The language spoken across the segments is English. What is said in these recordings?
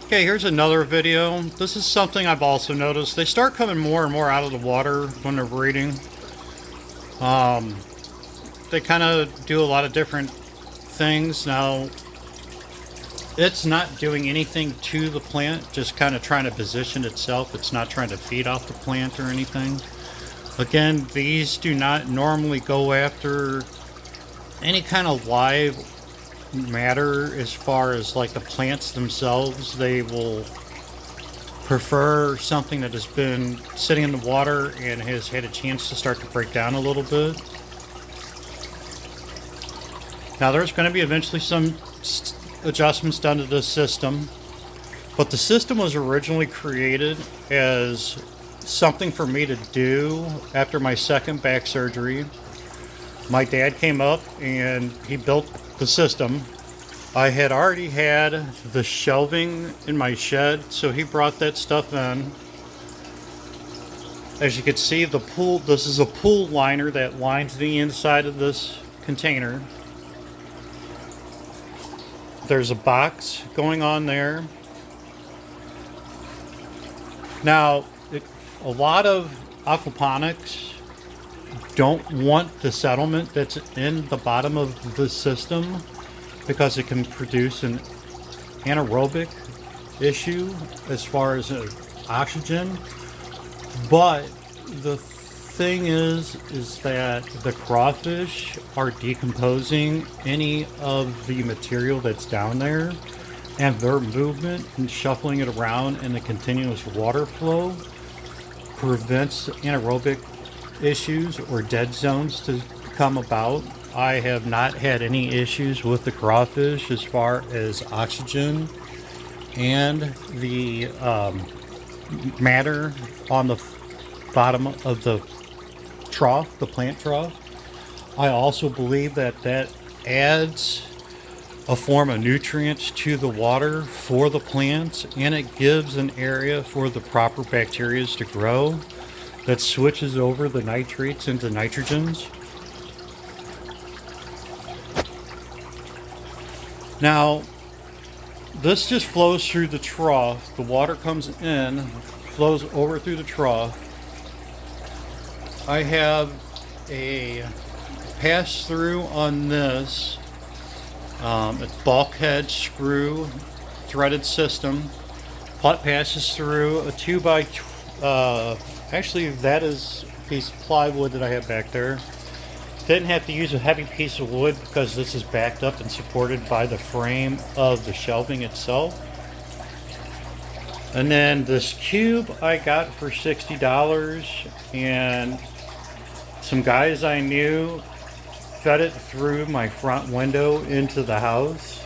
Okay, here's another video. This is something I've also noticed. They start coming more and more out of the water when they're breeding. They kind of do a lot of different things. Now, it's not doing anything to the plant, just kind of trying to position itself. It's not trying to feed off the plant or anything. Again, these do not normally go after any kind of live matter as far as like the plants themselves. They will prefer something that has been sitting in the water and has had a chance to start to break down a little bit. Now there's going to be eventually some adjustments done to this system, but the system was originally created as something for me to do after my second back surgery. My dad came up and he built the system. I had already had the shelving in my shed, so he brought that stuff in. As you can see, the pool, this is a pool liner that lines the inside of this container. There's a box going on there. Now, a lot of aquaponics don't want the settlement that's in the bottom of the system because it can produce an anaerobic issue as far as oxygen. But the thing is that the crawfish are decomposing any of the material that's down there, and their movement and shuffling it around in the continuous water flow prevents anaerobic issues or dead zones to come about. I have not had any issues with the crawfish as far as oxygen and the matter on the bottom of the trough, the plant trough. I also believe that that adds a form of nutrients to the water for the plants, and it gives an area for the proper bacteria to grow that switches over the nitrates into nitrogens. Now, this just flows through the trough. The water comes in, flows over through the trough. I have a pass through on this. It's bulkhead screw threaded system. Pot passes through a 2x. Actually, that is a piece of plywood that I have back there. Didn't have to use a heavy piece of wood because this is backed up and supported by the frame of the shelving itself. And then this cube I got for $60, and some guys I knew fed it through my front window into the house.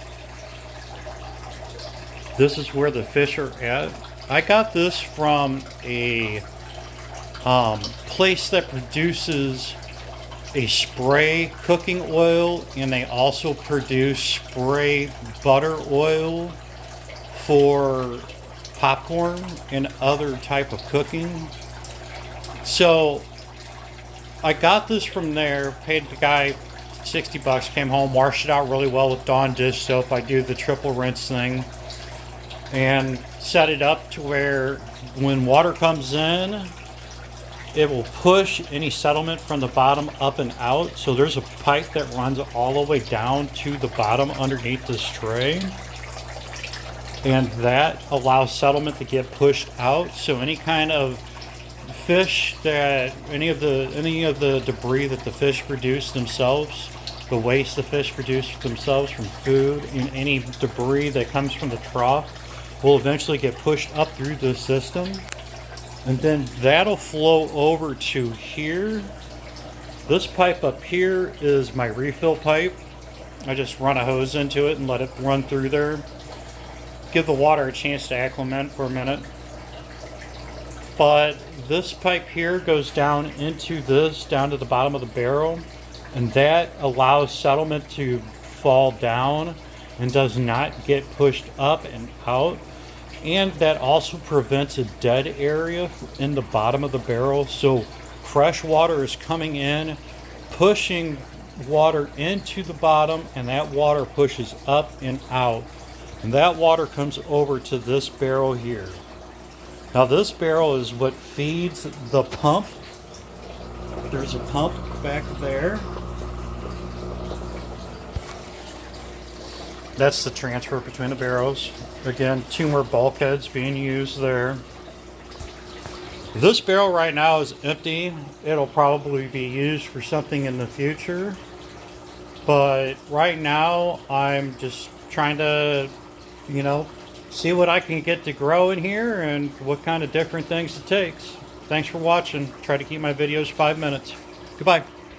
This is where the fish are at. I got this from a place that produces a spray cooking oil, and they also produce spray butter oil for popcorn and other type of cooking. So I got this from there, paid the guy $60, came home, washed it out really well with Dawn dish soap. I do the triple rinse thing and set it up to where when water comes in, it will push any settlement from the bottom up and out. So there's a pipe that runs all the way down to the bottom underneath this tray, and that allows settlement to get pushed out. So any kind of fish that any of the debris that the fish produce themselves, the waste the fish produce themselves from food, and any debris that comes from the trough will eventually get pushed up through the system. And then that'll flow over to here. This pipe up here is my refill pipe. I just run a hose into it and let it run through there. Give the water a chance to acclimate for a minute. But this pipe here goes down into this, down to the bottom of the barrel, and that allows settlement to fall down and does not get pushed up and out. And that also prevents a dead area in the bottom of the barrel. So fresh water is coming in, pushing water into the bottom, and that water pushes up and out. And that water comes over to this barrel here. Now this barrel is what feeds the pump. There's a pump back there. That's the transfer between the barrels. Again, 2 more bulkheads being used there. This barrel right now is empty. It'll probably be used for something in the future. But right now, I'm just trying to, see what I can get to grow in here and what kind of different things it takes. Thanks for watching. Try to keep my videos 5 minutes. Goodbye.